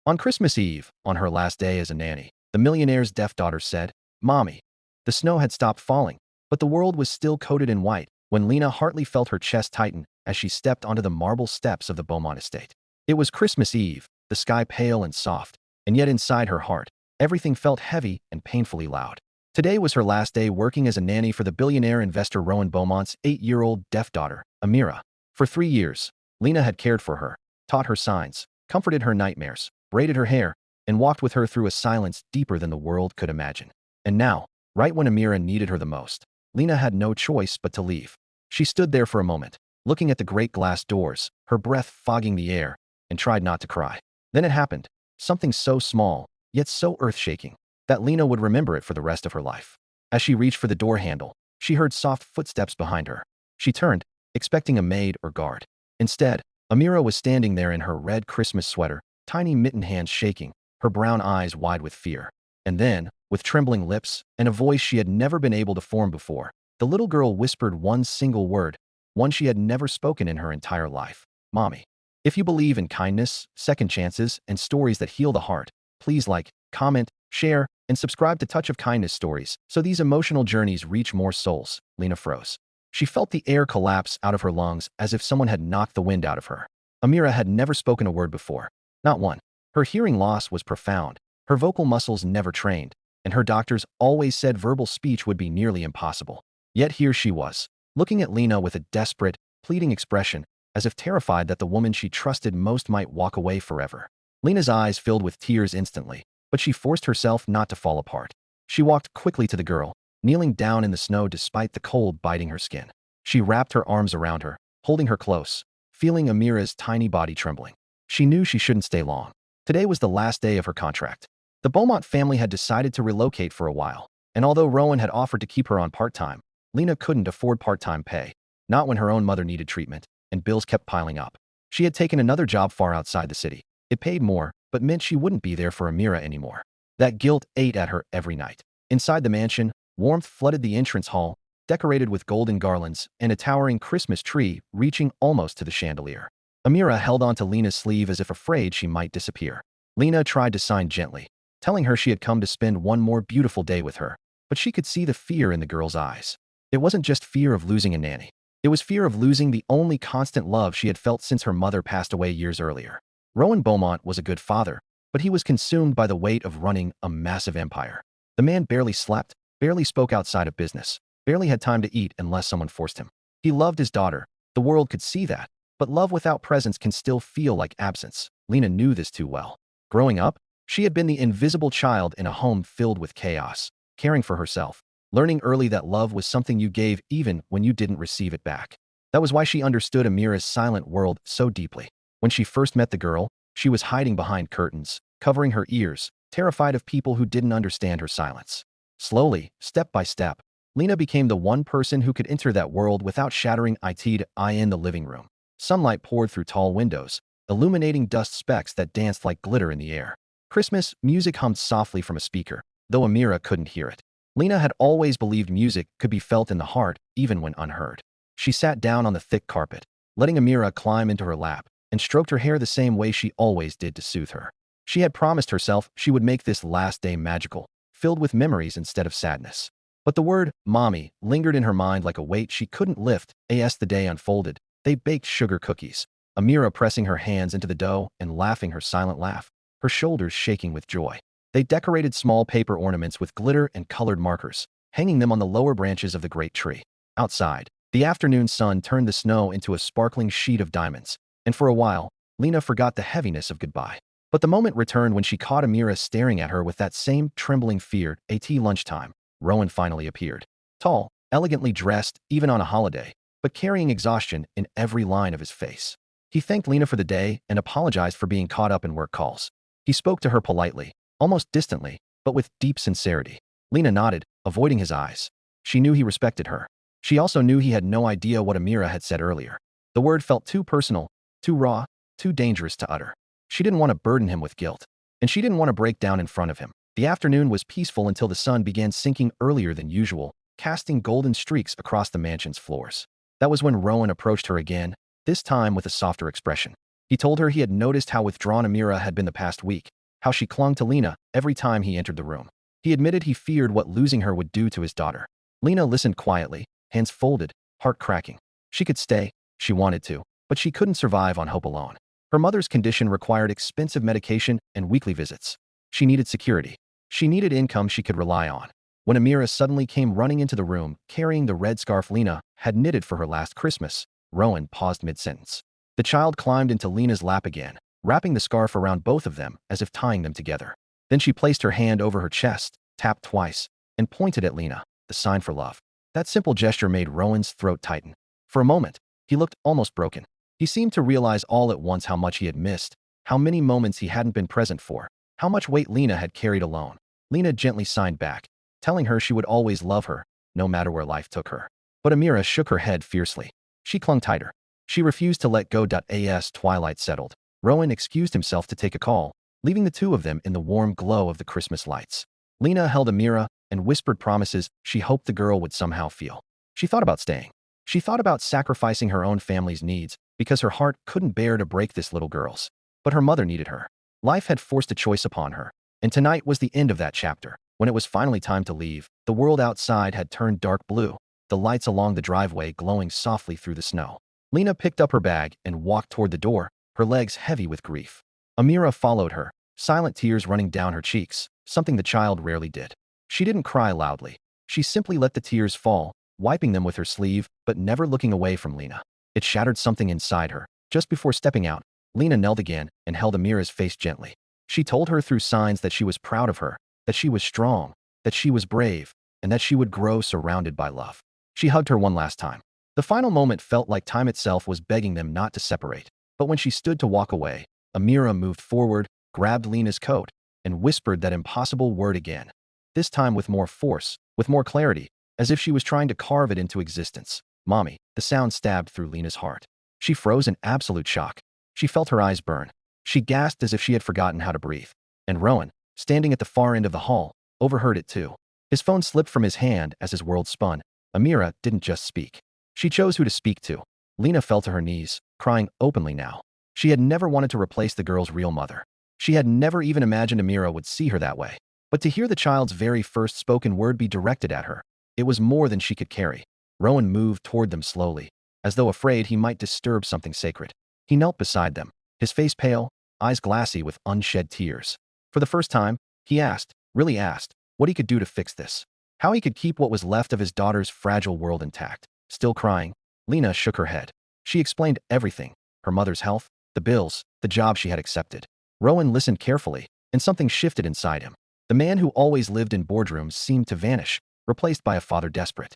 On Christmas Eve, on her last day as a nanny, the millionaire's deaf daughter said, "Mommy." The snow had stopped falling, but the world was still coated in white when Lena Hartley felt her chest tighten as she stepped onto the marble steps of the Beaumont estate. It was Christmas Eve, the sky pale and soft, and yet inside her heart, everything felt heavy and painfully loud. Today was her last day working as a nanny for the billionaire investor Rowan Beaumont's 8-year-old deaf daughter, Amira. For 3 years, Lena had cared for her, taught her signs, comforted her nightmares, braided her hair, and walked with her through a silence deeper than the world could imagine. And now, right when Amira needed her the most, Lena had no choice but to leave. She stood there for a moment, looking at the great glass doors, her breath fogging the air, and tried not to cry. Then it happened, something so small, yet so earth-shaking, that Lena would remember it for the rest of her life. As she reached for the door handle, she heard soft footsteps behind her. She turned, expecting a maid or guard. Instead, Amira was standing there in her red Christmas sweater, tiny mittened hands shaking, her brown eyes wide with fear. And then, with trembling lips and a voice she had never been able to form before, the little girl whispered one single word, one she had never spoken in her entire life. "Mommy." If you believe in kindness, second chances, and stories that heal the heart, please like, comment, share, and subscribe to Touch of Kindness Stories so these emotional journeys reach more souls. Lena froze. She felt the air collapse out of her lungs as if someone had knocked the wind out of her. Amira had never spoken a word before. Not one. Her hearing loss was profound, her vocal muscles never trained, and her doctors always said verbal speech would be nearly impossible. Yet here she was, looking at Lena with a desperate, pleading expression, as if terrified that the woman she trusted most might walk away forever. Lena's eyes filled with tears instantly, but she forced herself not to fall apart. She walked quickly to the girl, kneeling down in the snow despite the cold biting her skin. She wrapped her arms around her, holding her close, feeling Amira's tiny body trembling. She knew she shouldn't stay long. Today was the last day of her contract. The Beaumont family had decided to relocate for a while, and although Rowan had offered to keep her on part-time, Lena couldn't afford part-time pay, not when her own mother needed treatment, and bills kept piling up. She had taken another job far outside the city. It paid more, but meant she wouldn't be there for Amira anymore. That guilt ate at her every night. Inside the mansion, warmth flooded the entrance hall, decorated with golden garlands and a towering Christmas tree reaching almost to the chandelier. Amira held onto Lena's sleeve as if afraid she might disappear. Lena tried to sign gently, telling her she had come to spend one more beautiful day with her, but she could see the fear in the girl's eyes. It wasn't just fear of losing a nanny. It was fear of losing the only constant love she had felt since her mother passed away years earlier. Rowan Beaumont was a good father, but he was consumed by the weight of running a massive empire. The man barely slept, barely spoke outside of business, barely had time to eat unless someone forced him. He loved his daughter. The world could see that, but love without presence can still feel like absence. Lena knew this too well. Growing up, she had been the invisible child in a home filled with chaos, caring for herself, learning early that love was something you gave even when you didn't receive it back. That was why she understood Amira's silent world so deeply. When she first met the girl, she was hiding behind curtains, covering her ears, terrified of people who didn't understand her silence. Slowly, step by step, Lena became the one person who could enter that world without shattering it in the living room. Sunlight poured through tall windows, illuminating dust specks that danced like glitter in the air. Christmas music hummed softly from a speaker, though Amira couldn't hear it. Lena had always believed music could be felt in the heart, even when unheard. She sat down on the thick carpet, letting Amira climb into her lap, and stroked her hair the same way she always did to soothe her. She had promised herself she would make this last day magical, filled with memories instead of sadness. But the word, "mommy," lingered in her mind like a weight she couldn't lift. As the day unfolded, they baked sugar cookies, Amira pressing her hands into the dough and laughing her silent laugh, her shoulders shaking with joy. They decorated small paper ornaments with glitter and colored markers, hanging them on the lower branches of the great tree. Outside, the afternoon sun turned the snow into a sparkling sheet of diamonds, and for a while, Lena forgot the heaviness of goodbye. But the moment returned when she caught Amira staring at her with that same trembling fear. At lunchtime, Rowan finally appeared. Tall, elegantly dressed, even on a holiday, but carrying exhaustion in every line of his face. He thanked Lena for the day and apologized for being caught up in work calls. He spoke to her politely, almost distantly, but with deep sincerity. Lena nodded, avoiding his eyes. She knew he respected her. She also knew he had no idea what Amira had said earlier. The word felt too personal, too raw, too dangerous to utter. She didn't want to burden him with guilt, and she didn't want to break down in front of him. The afternoon was peaceful until the sun began sinking earlier than usual, casting golden streaks across the mansion's floors. That was when Rowan approached her again, this time with a softer expression. He told her he had noticed how withdrawn Amira had been the past week, how she clung to Lena every time he entered the room. He admitted he feared what losing her would do to his daughter. Lena listened quietly, hands folded, heart cracking. She could stay, she wanted to, but she couldn't survive on hope alone. Her mother's condition required expensive medication and weekly visits. She needed security. She needed income she could rely on. When Amira suddenly came running into the room, carrying the red scarf Lena had knitted for her last Christmas, Rowan paused mid-sentence. The child climbed into Lena's lap again, wrapping the scarf around both of them as if tying them together. Then she placed her hand over her chest, tapped twice, and pointed at Lena, the sign for love. That simple gesture made Rowan's throat tighten. For a moment, he looked almost broken. He seemed to realize all at once how much he had missed, how many moments he hadn't been present for, how much weight Lena had carried alone. Lena gently signed back, telling her she would always love her, no matter where life took her. But Amira shook her head fiercely. She clung tighter. She refused to let go. As twilight settled, Rowan excused himself to take a call, leaving the two of them in the warm glow of the Christmas lights. Lena held Amira and whispered promises she hoped the girl would somehow feel. She thought about staying. She thought about sacrificing her own family's needs because her heart couldn't bear to break this little girl's. But her mother needed her. Life had forced a choice upon her, and tonight was the end of that chapter. When it was finally time to leave, the world outside had turned dark blue, the lights along the driveway glowing softly through the snow. Lena picked up her bag and walked toward the door, her legs heavy with grief. Amira followed her, silent tears running down her cheeks, something the child rarely did. She didn't cry loudly. She simply let the tears fall, wiping them with her sleeve, but never looking away from Lena. It shattered something inside her. Just before stepping out, Lena knelt again and held Amira's face gently. She told her through signs that she was proud of her, that she was strong, that she was brave, and that she would grow surrounded by love. She hugged her one last time. The final moment felt like time itself was begging them not to separate. But when she stood to walk away, Amira moved forward, grabbed Lena's coat, and whispered that impossible word again. This time with more force, with more clarity, as if she was trying to carve it into existence. Mommy. The sound stabbed through Lena's heart. She froze in absolute shock. She felt her eyes burn. She gasped as if she had forgotten how to breathe. And Rowan, standing at the far end of the hall, overheard it too. His phone slipped from his hand as his world spun. Amira didn't just speak. She chose who to speak to. Lena fell to her knees, crying openly now. She had never wanted to replace the girl's real mother. She had never even imagined Amira would see her that way. But to hear the child's very first spoken word be directed at her, it was more than she could carry. Rowan moved toward them slowly, as though afraid he might disturb something sacred. He knelt beside them, his face pale, eyes glassy with unshed tears. For the first time, he really asked, what he could do to fix this. How he could keep what was left of his daughter's fragile world intact. Still crying, Lena shook her head. She explained everything, her mother's health, the bills, the job she had accepted. Rowan listened carefully, and something shifted inside him. The man who always lived in boardrooms seemed to vanish, replaced by a father desperate.